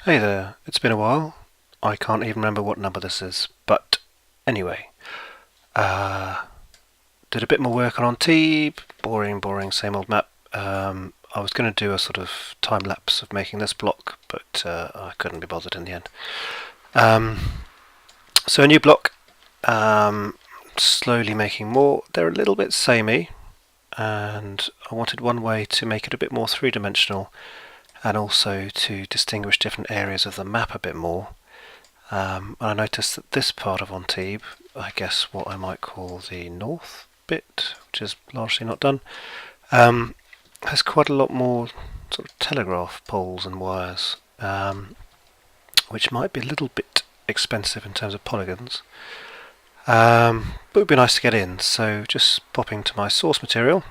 Hey there, it's been a while. I can't even remember what number this is, but anyway, uh, did a bit more work on Antibes, boring, same old map. I was going to do a sort of time lapse of making this block, but I couldn't be bothered in the end. So a new block, slowly making more. They're a little bit samey, and I wanted one way to make it a bit more three-dimensional, and also to distinguish different areas of the map a bit more. And I noticed that this part of Antibes, I guess what I might call the north bit, which is largely not done, has quite a lot more sort of telegraph poles and wires, which might be a little bit expensive in terms of polygons, but it would be nice to get in. So just popping to my source material,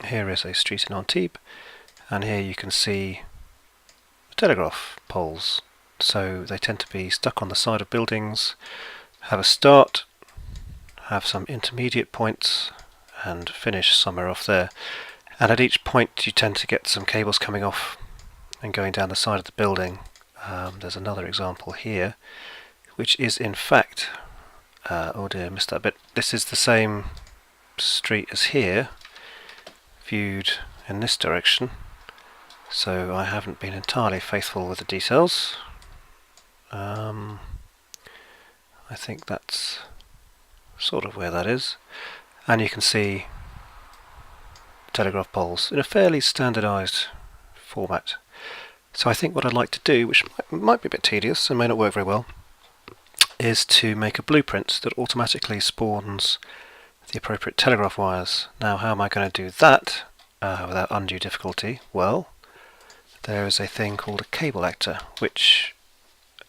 here is a street in Antibes, and here you can see the telegraph poles. So they tend to be stuck on the side of buildings, have a start, have some intermediate points, and finish somewhere off there. And at each point you tend to get some cables coming off and going down the side of the building. There's another example here, which is in fact, oh dear, missed that bit. This is the same street as here, viewed in this direction. So I haven't been entirely faithful with the details. I think that's sort of where that is, and you can see telegraph poles in a fairly standardized format. So I think what I'd like to do, which might be a bit tedious and may not work very well, is to make a blueprint that automatically spawns the appropriate telegraph wires. Now, how am I going to do that without undue difficulty? Well, there is a thing called a cable actor, which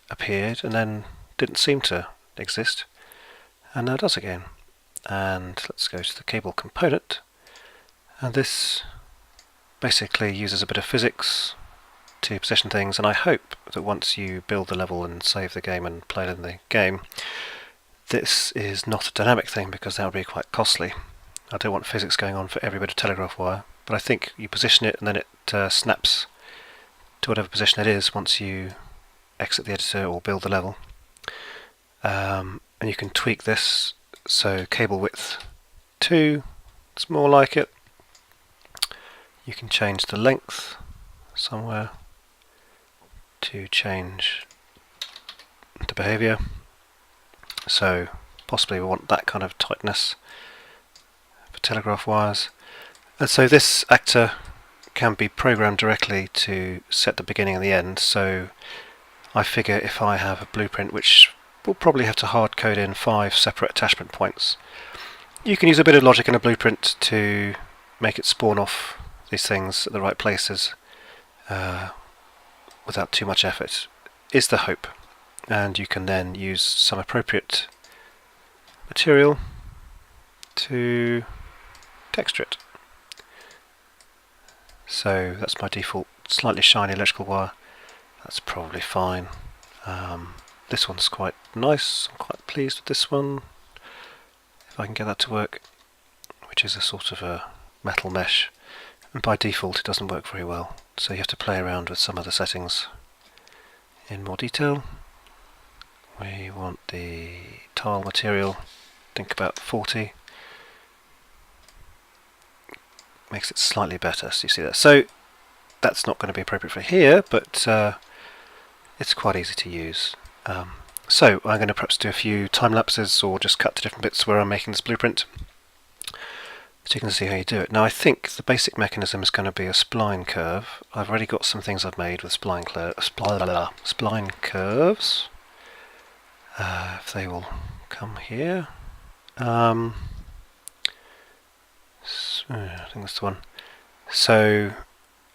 appeared and then didn't seem to exist, and now does again. And let's go to the cable component, and this basically uses a bit of physics to position things, and I hope that once you build the level and save the game and play it in the game, this is not a dynamic thing, because that would be quite costly. I don't want physics going on for every bit of telegraph wire, but I think you position it and then it snaps to whatever position it is once you exit the editor or build the level. And you can tweak this, so cable width 2, it's more like it. You can change the length somewhere to change the behavior, so possibly we want that kind of tightness for telegraph wires. And so this actor can be programmed directly to set the beginning and the end. So I figure if I have a blueprint which will probably have to hard code in 5 separate attachment points, you can use a bit of logic in a blueprint to make it spawn off these things at the right places without too much effort, is the hope. And you can then use some appropriate material to texture it. So that's my default slightly shiny electrical wire. That's probably fine. This one's quite nice. I'm quite pleased with this one, if I can get that to work, which is a sort of a metal mesh, and by default it doesn't work very well, so you have to play around with some other settings in more detail. We want the tile material, think about 40, makes it slightly better, so you see that. So that's not going to be appropriate for here, but it's quite easy to use. So I'm going to perhaps do a few time lapses or just cut to different bits where I'm making this blueprint, so you can see how you do it. Now I think the basic mechanism is going to be a spline curve. I've already got some things I've made with spline curves. If they will come here. I think that's the one. So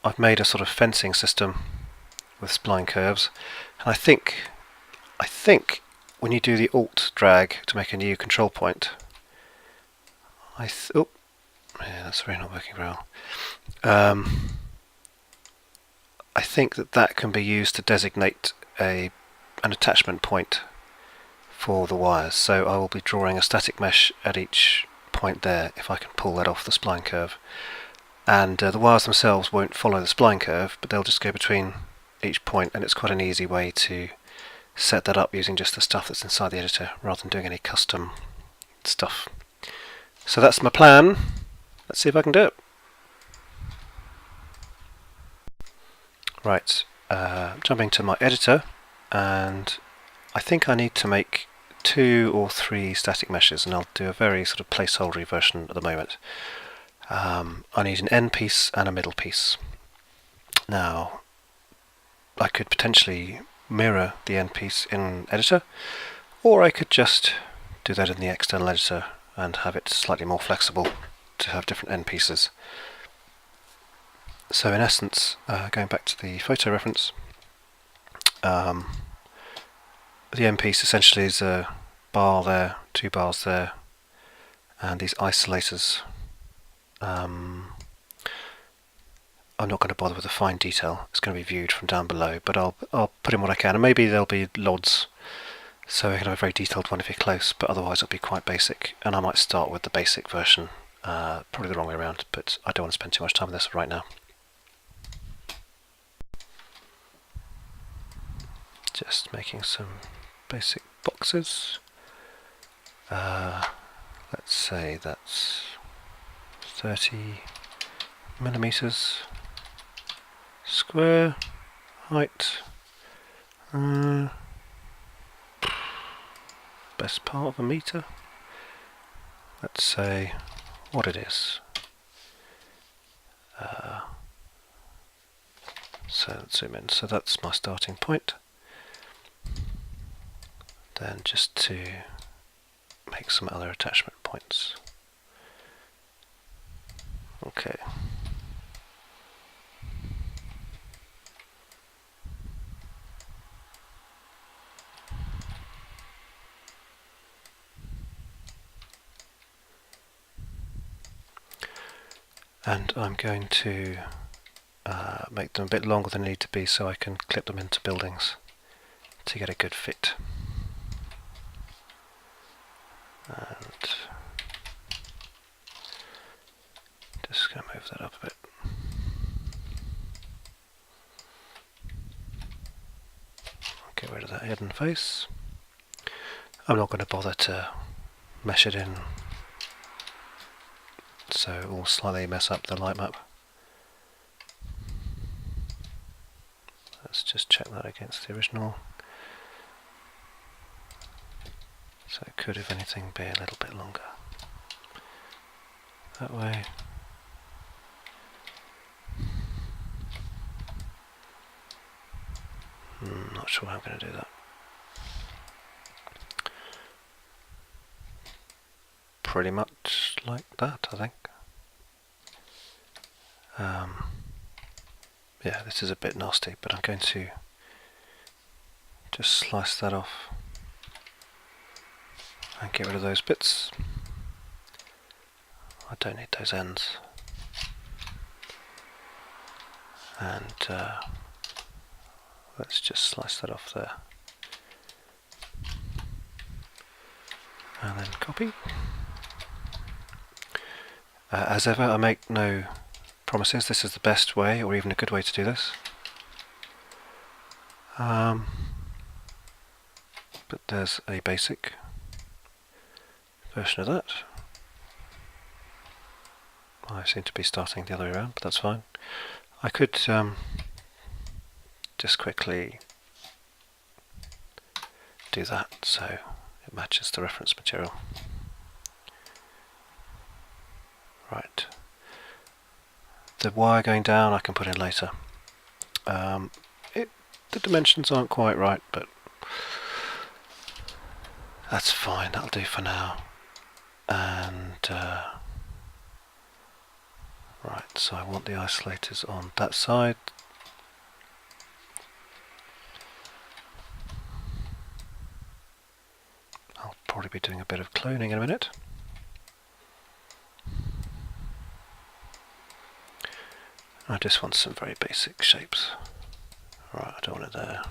I've made a sort of fencing system with spline curves, and I think when you do the Alt drag to make a new control point, oh, yeah, that's really not working very well. I think that can be used to designate an attachment point for the wires. So I will be drawing a static mesh at each point there, if I can pull that off the spline curve. And the wires themselves won't follow the spline curve, but they'll just go between each point, and it's quite an easy way to set that up using just the stuff that's inside the editor rather than doing any custom stuff. So that's my plan. Let's see if I can do it. Right, jumping to my editor, and I think I need to make 2 or 3 static meshes, and I'll do a very sort of placeholdery version at the moment. I need an end piece and a middle piece. Now, I could potentially mirror the end piece in editor, or I could just do that in the external editor and have it slightly more flexible to have different end pieces. So in essence, going back to the photo reference, the end piece essentially is a bar there, 2 bars there, and these isolators. I'm not going to bother with the fine detail, it's going to be viewed from down below, but I'll put in what I can, and maybe there'll be LODs, so I can have a very detailed one if you're close, but otherwise it'll be quite basic, and I might start with the basic version, probably the wrong way around, but I don't want to spend too much time on this right now. Just making some basic boxes. Let's say that's 30 millimeters square height. Best part of a meter. Let's say what it is. So let's zoom in. So that's my starting point. Then just to make some other attachment points. Okay. And I'm going to make them a bit longer than they need to be so I can clip them into buildings to get a good fit. And just going to move that up a bit. Get rid of that hidden face. I'm not going to bother to mesh it in so it will slightly mess up the Lightmap. Let's just check that against the original. So it could, if anything, be a little bit longer. That way. Not sure how I'm going to do that. Pretty much like that, I think. Yeah, this is a bit nasty, but I'm going to just slice that off and get rid of those bits. I don't need those ends. And let's just slice that off there. And then copy. As ever, I make no promises this is the best way or even a good way to do this. But there's a basic version of that. I seem to be starting the other way around, but that's fine. I could just quickly do that so it matches the reference material. Right. The wire going down I can put in later. The dimensions aren't quite right, but that's fine, that'll do for now. And right, so I want the isolators on that side. I'll probably be doing a bit of cloning in a minute. I just want some very basic shapes. Right, I don't want it there.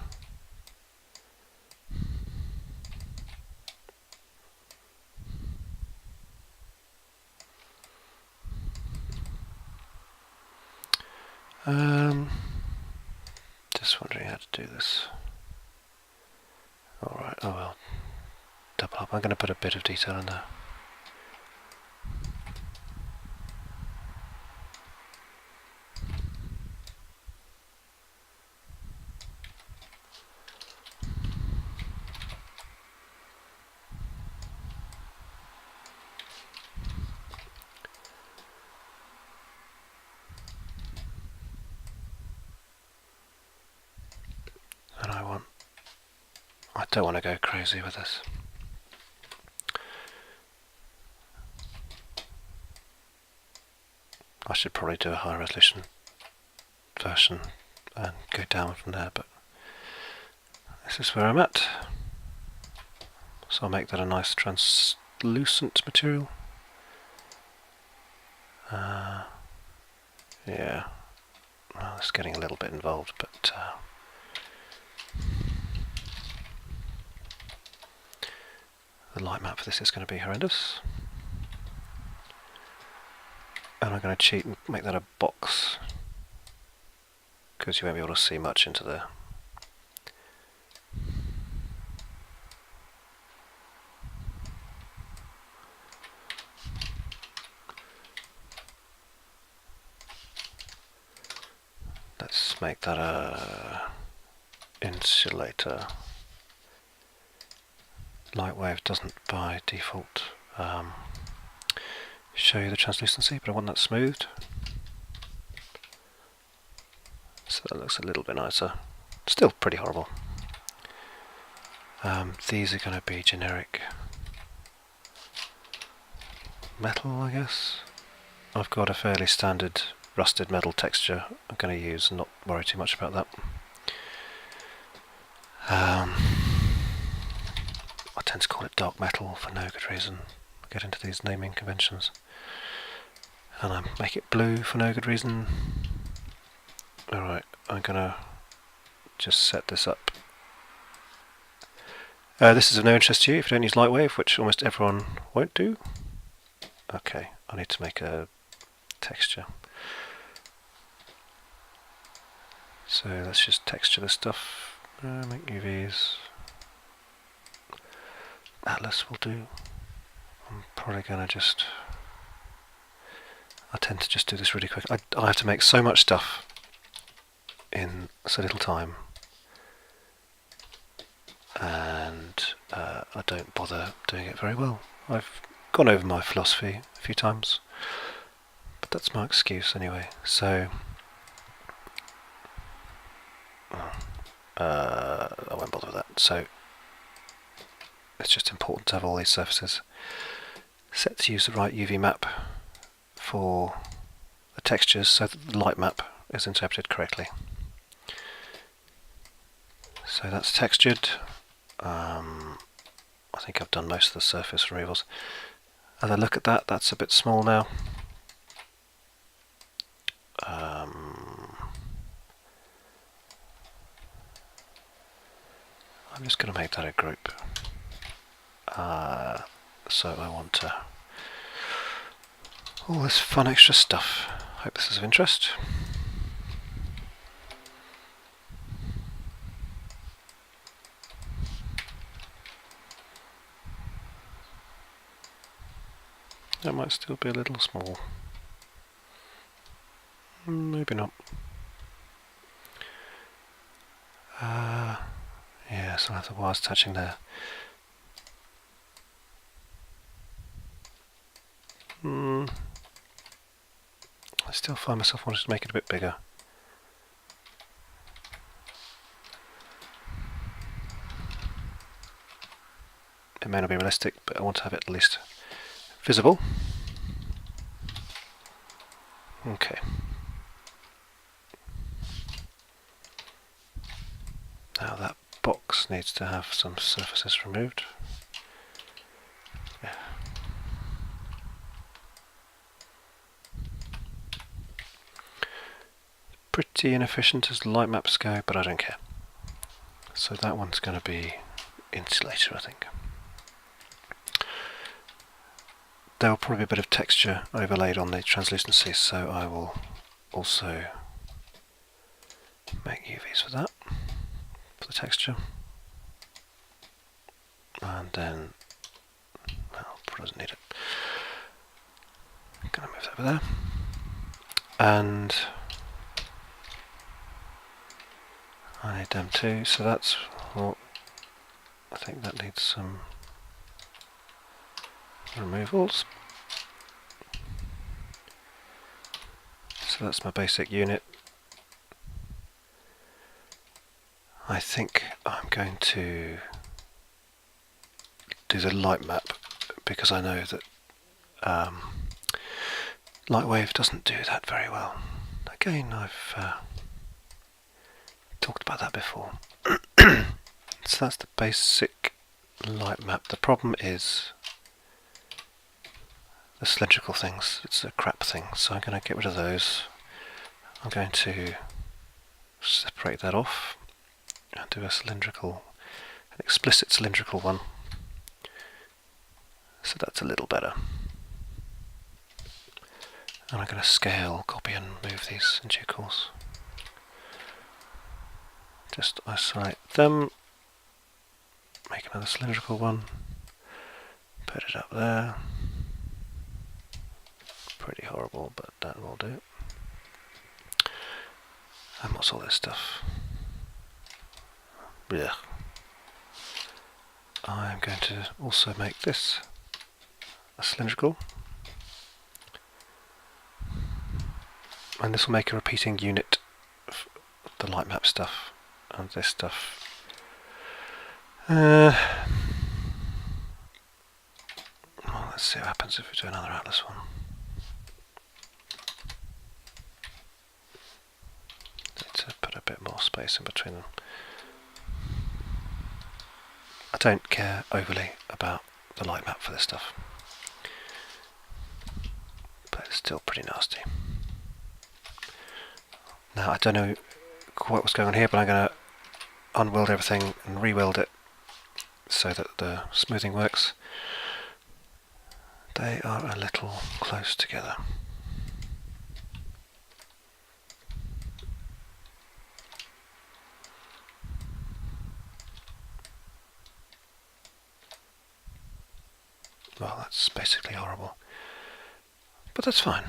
Just just wondering how to do this. Alright, oh well. Double up. I'm going to put a bit of detail in there. And I don't want to go crazy with this. I should probably do a high resolution version and go down from there, but this is where I'm at. So I'll make that a nice translucent material. Yeah, well, it's getting a little bit involved, but the light map for this is going to be horrendous. And I'm going to cheat and make that a box, because you won't be able to see much into there. Let's make that a insulator. Lightwave doesn't by default show you the translucency, but I want that smoothed. So that looks a little bit nicer. Still pretty horrible. These are going to be generic metal, I guess. I've got a fairly standard rusted metal texture I'm going to use and not worry too much about that. I tend to call it dark metal for no good reason. I get into these naming conventions. And I make it blue for no good reason. Alright, I'm going to just set this up. This is of no interest to you if you don't use Lightwave, which almost everyone won't do. Okay, I need to make a texture. So let's just texture this stuff. Make UVs. Atlas will do. I'm probably going to just... I tend to just do this really quick. I have to make so much stuff in so little time. And I don't bother doing it very well. I've gone over my philosophy a few times. But that's my excuse anyway. So... I won't bother with that. So it's just important to have all these surfaces set to use the right UV map for the textures so that the light map is interpreted correctly. So that's textured. I think I've done most of the surface removals. As I look at that, that's a bit small now. I'm just going to make that a group. So I want all this fun extra stuff. Hope this is of interest. That might still be a little small. Maybe not. Yeah, so I have the wires touching there. I still find myself wanting to make it a bit bigger. It may not be realistic, but I want to have it at least visible. Okay. Now that box needs to have some surfaces removed. Yeah. Pretty inefficient as light maps go, but I don't care. So that one's going to be insulator, I think. There will probably be a bit of texture overlaid on the translucency, so I will also make UVs for that. for the texture. And then, well, probably doesn't need it. I'm going to move that over there. And I need them too, so that's, well, I think that needs some removals. So that's my basic unit. I think I'm going to do the Lightmap because I know that Lightwave doesn't do that very well. Again, I've talked about that before. So that's the basic Lightmap. The problem is the cylindrical things. It's a crap thing, so I'm going to get rid of those. I'm going to separate that off and do a cylindrical, an explicit cylindrical one. So that's a little better. And I'm going to scale, copy and move these in due course. Just isolate them, make another cylindrical one, put it up there. Pretty horrible, but that will do. And what's all this stuff? Blech. I'm going to also make this a cylindrical. And this will make a repeating unit of the Lightmap stuff and this stuff. Well, let's see what happens if we do another Atlas one. Need to put a bit more space in between them. I don't care overly about the Lightmap for this stuff, but it's still pretty nasty. Now I don't know quite what's going on here, but I'm going to unweld everything and re-weld it so that the smoothing works. They are a little close together. Well, that's basically horrible, but that's fine.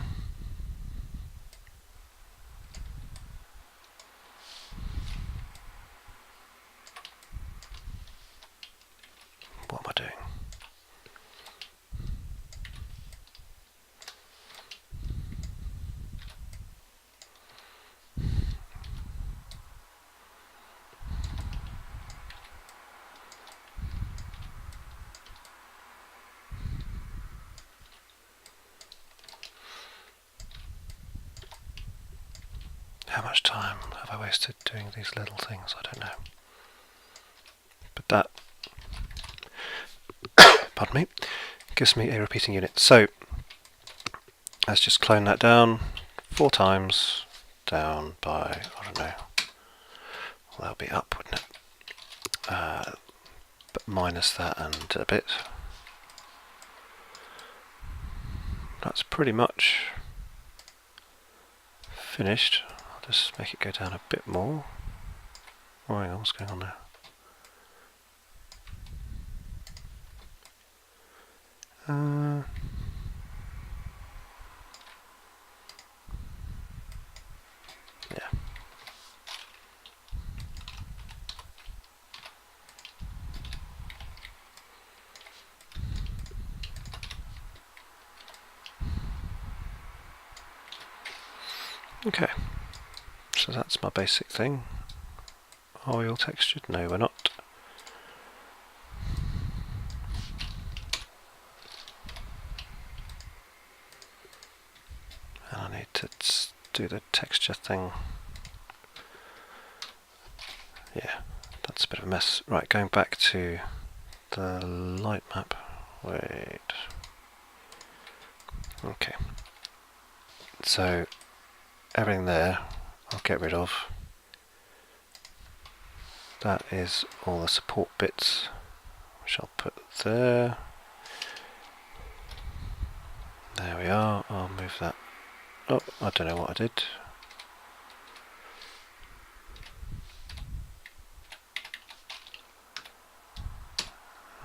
What am I doing? How much time have I wasted doing these little things? I don't know. But that, pardon me, gives me a repeating unit. So let's just clone that down 4 times, down by, I don't know, well, that'll be up, wouldn't it? But minus that and a bit. That's pretty much finished. I'll just make it go down a bit more. Oh, hang on, what's going on there? Yeah. Okay, so that's my basic thing. Oil textured? No, we're not. And I need to do the texture thing. Yeah, that's a bit of a mess. Right, going back to the Lightmap. Wait. Okay. So everything there I'll get rid of. That is all the support bits, which I'll put there. There we are. I'll move that. Oh, I don't know what I did.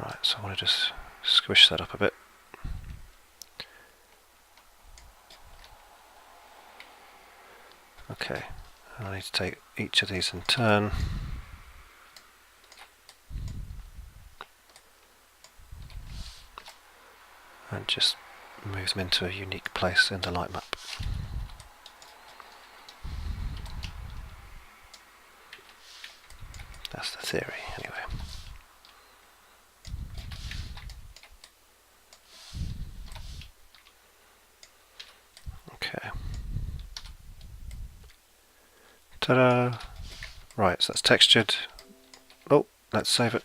Right, so I want to just squish that up a bit. Okay, and I need to take each of these in turn. And just move them into a unique place in the Lightmap. That's the theory, anyway. Okay. Ta-da! Right, so that's textured. Oh, let's save it.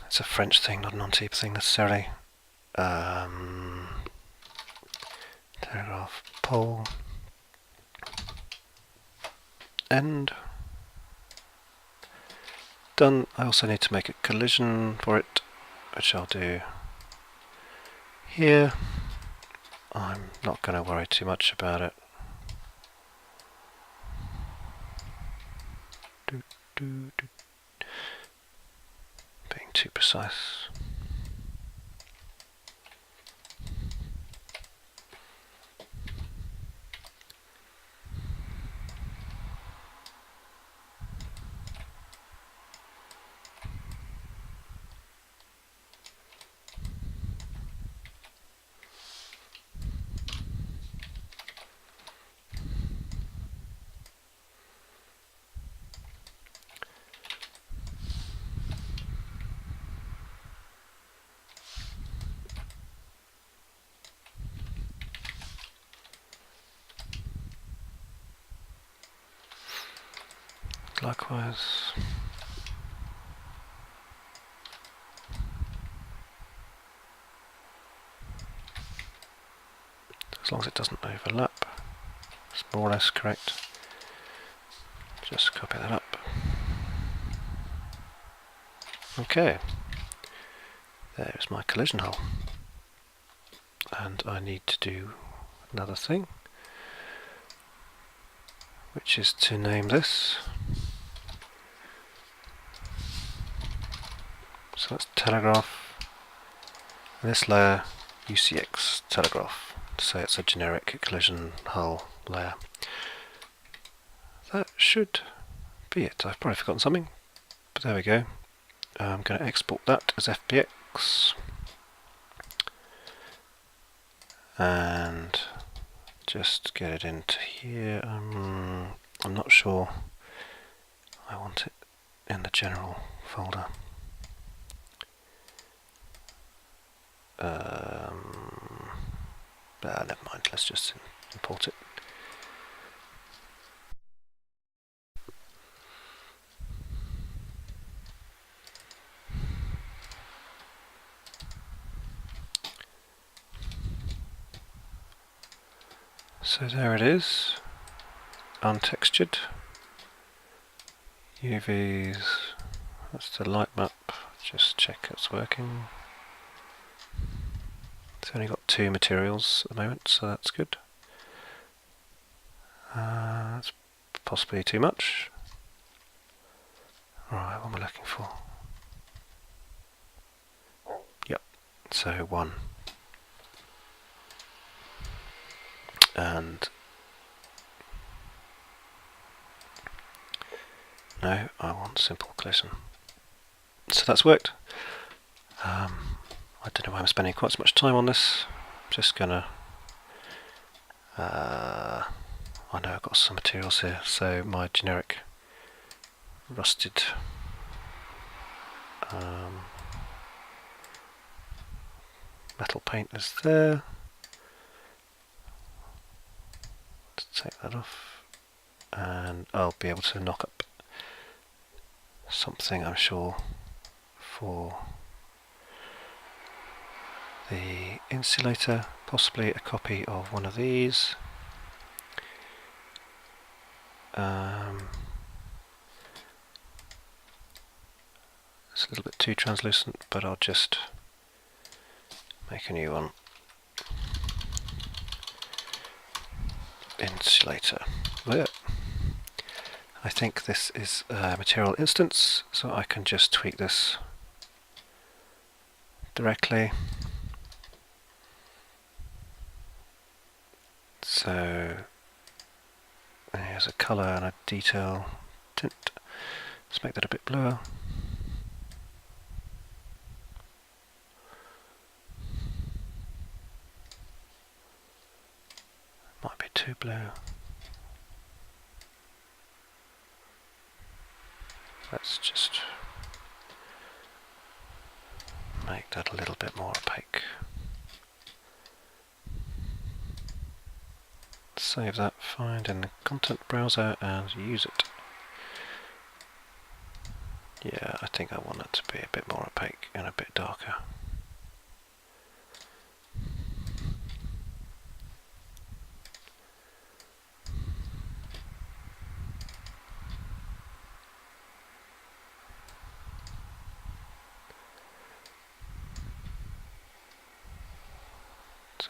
It's a French thing, not an Antibes thing necessarily. Telegraph pole. End. Done. I also need to make a collision for it, which I'll do here. I'm not going to worry too much about it. Being too precise. Likewise. As long as it doesn't overlap, it's more or less correct. Just copy that up. Okay, there's my collision hull. And I need to do another thing, which is to name this. So that's telegraph, and this layer UCX telegraph, to say it's a generic collision hull layer. That should be it. I've probably forgotten something, but there we go. I'm going to export that as FBX and just get it into here. I'm not sure I want it in the general folder. Never mind, let's just import it. So there it is, untextured. UVs, that's the Lightmap, just check it's working. It's only got 2 materials at the moment, so that's good. That's possibly too much. Right, what am I looking for? Yep, so 1. And no, I want simple collision. So that's worked. I don't know why I'm spending quite so much time on this. I'm just gonna I know I've got some materials here, so my generic rusted metal paint is there. Let's take that off, and I'll be able to knock up something, I'm sure, for the insulator, possibly a copy of one of these. It's a little bit too translucent, but I'll just make a new one. Insulator. There. I think this is a material instance, so I can just tweak this directly. So here's a colour and a detail tint. Let's make that a bit bluer. Might be too blue. Let's just make that a little bit more opaque. Save that, find in the content browser and use it. Yeah, I think I want it to be a bit more opaque and a bit darker.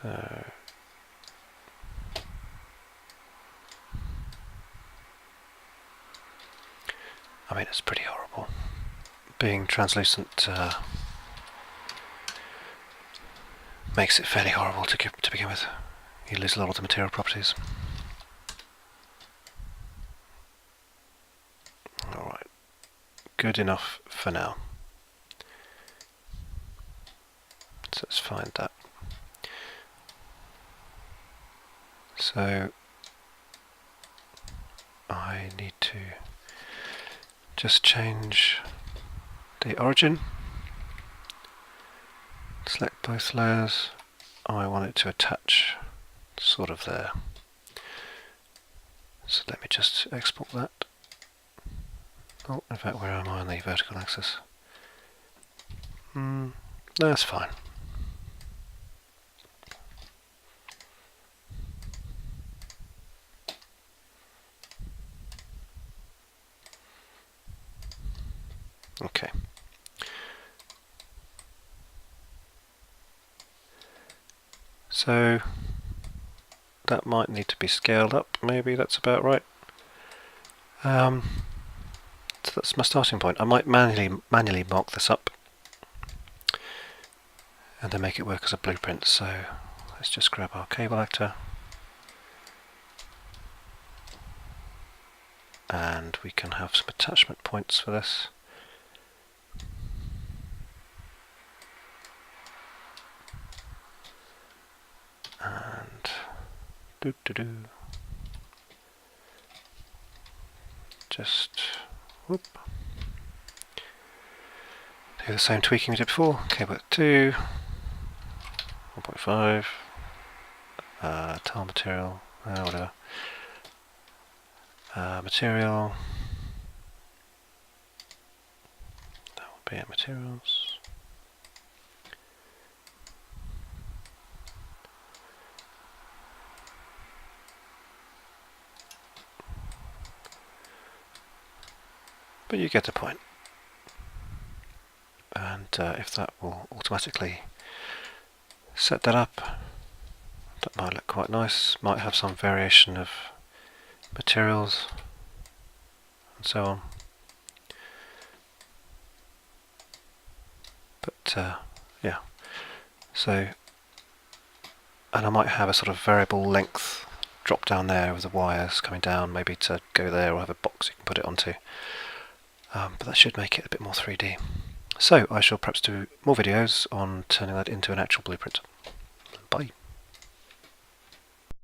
So I mean, it's pretty horrible. Being translucent makes it fairly horrible to begin with. You lose a lot of the material properties. Alright, good enough for now. So let's find that. So I need to just change the origin, select both layers. I want it to attach sort of there. So let me just export that. Oh, in fact, where am I on the vertical axis? That's fine. Okay. So that might need to be scaled up, maybe that's about right. So that's my starting point. I might manually mark this up and then make it work as a blueprint. So let's just grab our cable actor and we can have some attachment points for this. And just whoop. Do the same tweaking we did before. Cable 2, 1.5, tile material, whatever. Material. That will be at materials. But you get the point. And if that will automatically set that up, that might look quite nice. Might have some variation of materials and so on. But yeah, so, and I might have a sort of variable length drop down there with the wires coming down, maybe to go there, or have a box you can put it onto. But that should make it a bit more 3D. So I shall perhaps do more videos on turning that into an actual blueprint. Bye.